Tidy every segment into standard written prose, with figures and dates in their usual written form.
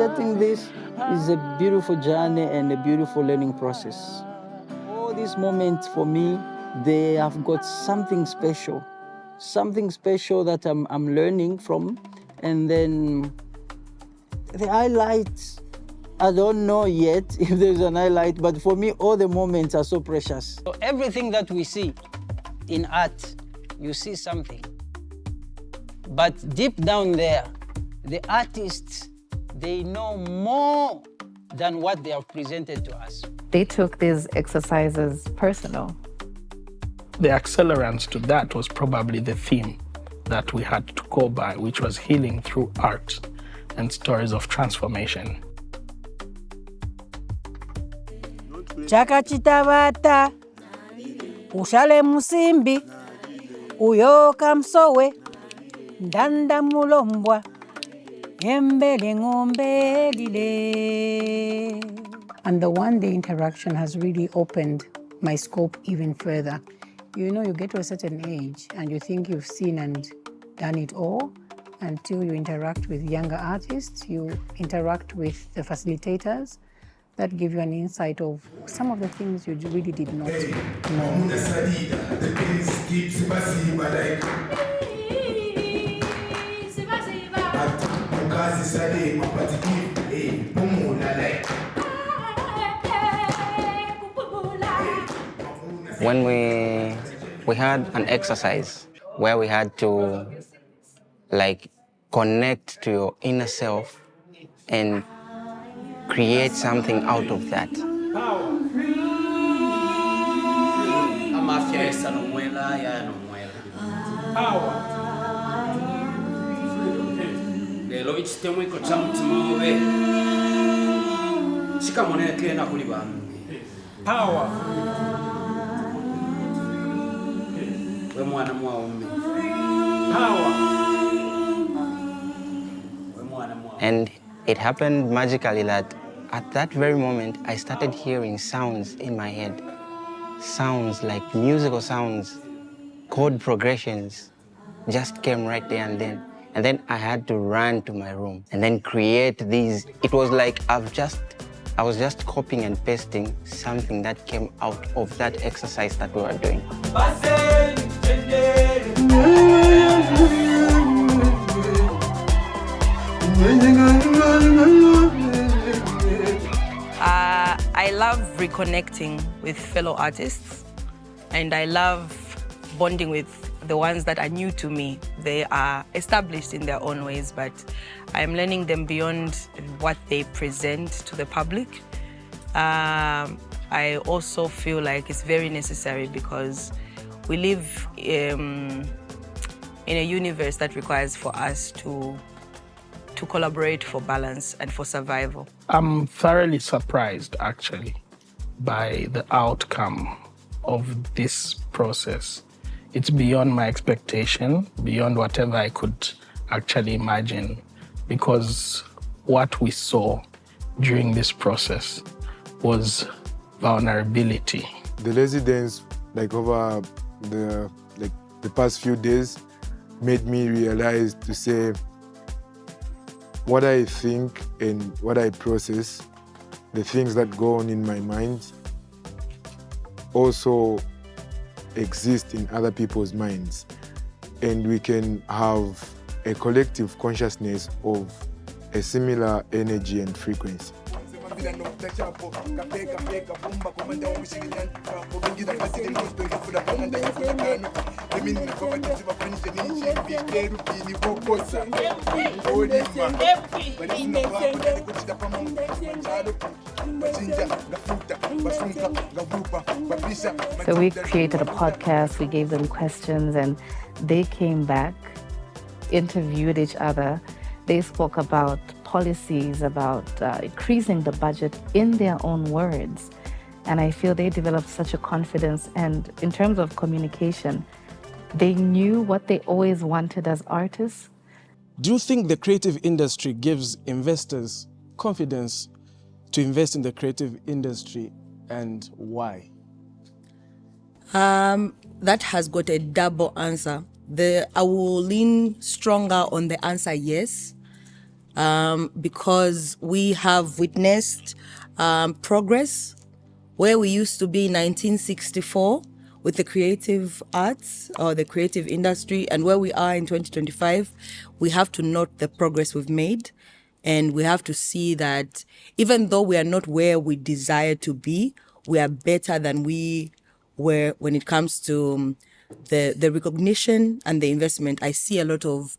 starting this is a beautiful journey and a beautiful learning process. All these moments for me, they have got something special that I'm learning from. And then the highlights, I don't know yet if there's an highlight, but for me, all the moments are so precious. So everything that we see in art, you see something. But deep down there, the artists, they know more than what they have presented to us. They took these exercises personal. The accelerant to that was probably the theme that we had to go by, which was healing through art and stories of transformation. Chakachitabata, ushale musimbi, uyoka msowe, ndanda mulombwa, embele ngombe lile. And the one-day interaction has really opened my scope even further. You know, you get to a certain age and you think you've seen and done it all until you interact with younger artists, you interact with the facilitators that give you an insight of some of the things you really did not know. When we had an exercise where we had to connect to your inner self and create something out of that. And it happened magically that at that very moment, I started hearing sounds in my head. Sounds like musical sounds, chord progressions just came right there and then. And then I had to run to my room and then create these. It was like I was just copying and pasting something that came out of that exercise that we were doing. I love reconnecting with fellow artists, and I love bonding with the ones that are new to me. They are established in their own ways, but I'm learning them beyond what they present to the public. I also feel like it's very necessary because we live in a universe that requires for us to collaborate for balance and for survival. I'm thoroughly surprised, actually, by the outcome of this process. It's beyond my expectation, beyond whatever I could actually imagine, because what we saw during this process was vulnerability. The residents, over the past few days, made me realize to say what I think and what I process, the things that go on in my mind, also exist in other people's minds. And we can have a collective consciousness of a similar energy and frequency. So we created a podcast, we gave them questions, and they came back, interviewed each other. They spoke about policies, about increasing the budget in their own words. And I feel they developed such a confidence. And in terms of communication, they knew what they always wanted as artists. Do you think the creative industry gives investors confidence to invest in the creative industry, and why? That has got a double answer. I will lean stronger on the answer yes. because we have witnessed progress where we used to be in 1964 with the creative arts or the creative industry, and where we are in 2025, we have to note the progress we've made. And we have to see that even though we are not where we desire to be, we are better than we were when it comes to the recognition and the investment. I see a lot of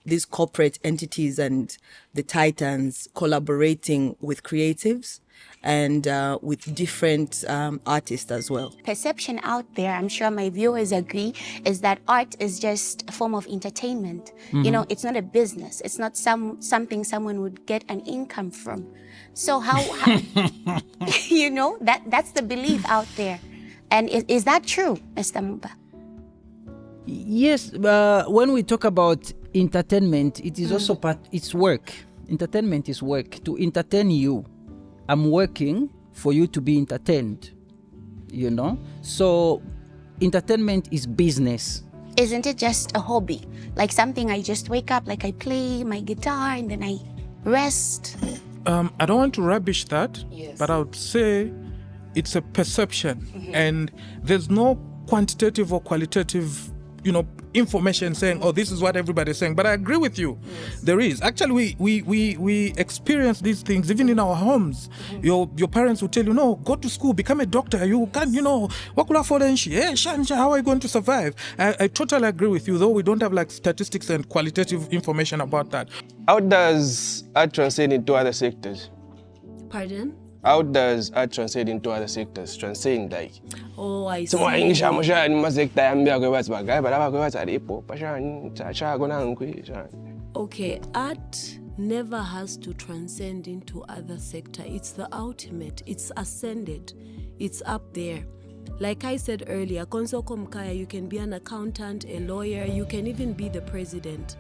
these corporate entities and the titans collaborating with creatives and with different artists as well. Perception out there, I'm sure my viewers agree, is that art is just a form of entertainment. You know, it's not a business. It's not something someone would get an income from. So how you know, that's the belief out there. And is that true, Mr. Muba? Yes, when we talk about entertainment, it is also it's work. Entertainment is work. To entertain you, I'm working for you to be entertained, you know? So entertainment is business. Isn't it just a hobby? Like something I just wake up, like I play my guitar and then I rest? I don't want to rubbish that, but I would say it's a perception. And there's no quantitative or qualitative, information saying, oh, this is what everybody's saying. But I agree with you. There is. Actually, we experience these things even in our homes. Your parents will tell you, no, go to school, become a doctor. You can, how are you going to survive? I totally agree with you, though we don't have like statistics and qualitative information about that. How does art translate into other sectors? Pardon? How does art translate into other sectors? Transcend like. Oh, I see. Okay, art never has to transcend into other sector. It's the ultimate. It's ascended. It's up there. Like I said earlier, Konsoko Mkaya, you can be an accountant, a lawyer, you can even be the president.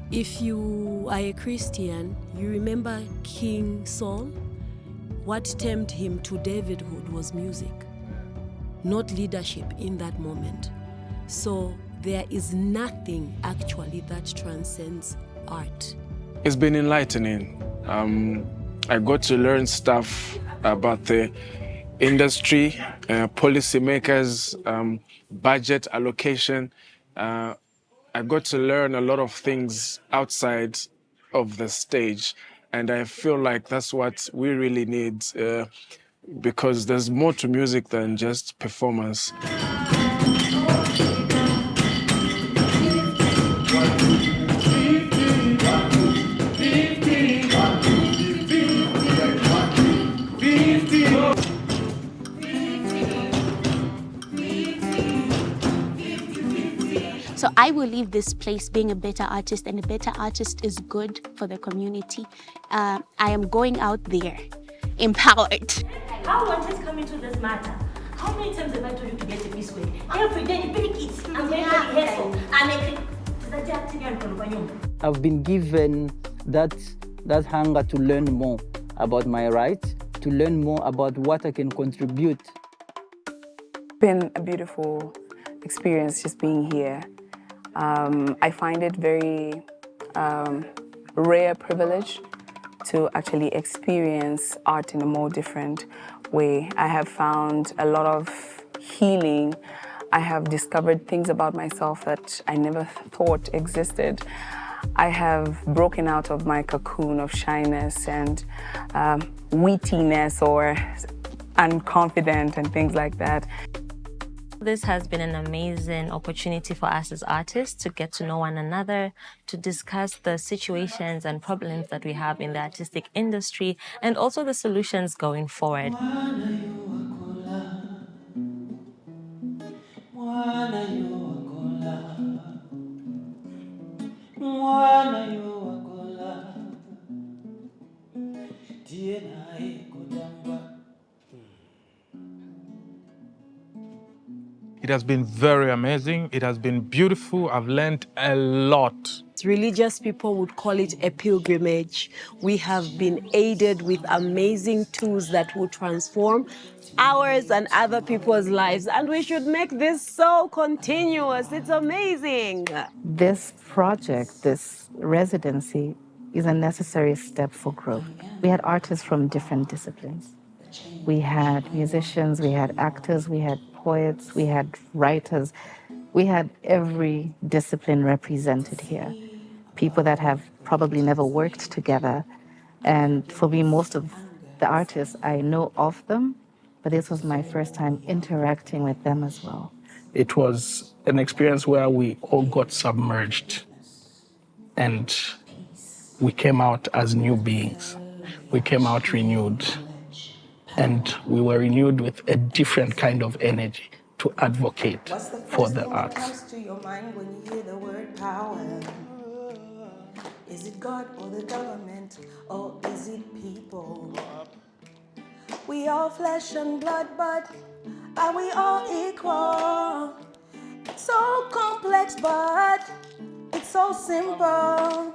If you are a Christian, you remember King Saul? What tempted him to Davidhood was music, not leadership in that moment. So there is nothing actually that transcends art. It's been enlightening. I got to learn stuff about the industry, policymakers, budget allocation. I got to learn a lot of things outside of the stage. And I feel like that's what we really need because there's more to music than just performance. So I will leave this place being a better artist, and a better artist is good for the community. I am going out there, empowered. How artists come into this matter? How many times have I told you to get a piece with? Every day you pick it, and then you rehearsal, and I've been given that hunger to learn more about my rights, to learn more about what I can contribute. It's been a beautiful experience just being here. I find it very rare privilege to actually experience art in a more different way. I have found a lot of healing. I have discovered things about myself that I never thought existed. I have broken out of my cocoon of shyness and wittiness or unconfident and things like that. This has been an amazing opportunity for us as artists to get to know one another, to discuss the situations and problems that we have in the artistic industry, and also the solutions going forward. It has been very amazing. It has been beautiful. I've learned a lot. Religious people would call it a pilgrimage. We have been aided with amazing tools that will transform ours and other people's lives. And we should make this so continuous. It's amazing. This project, this residency, is a necessary step for growth. We had artists from different disciplines. We had musicians, we had actors, we had poets, we had writers. We had every discipline represented here. People that have probably never worked together. And for me, most of the artists, I know of them, but this was my first time interacting with them as well. It was an experience where we all got submerged and we came out as new beings. We came out renewed, and we were renewed with a different kind of energy to advocate for the arts. Comes to your mind when you hear the word power? Is it God or the government, or is it people? We all flesh and blood, but are we all equal? It's so complex, but it's so simple.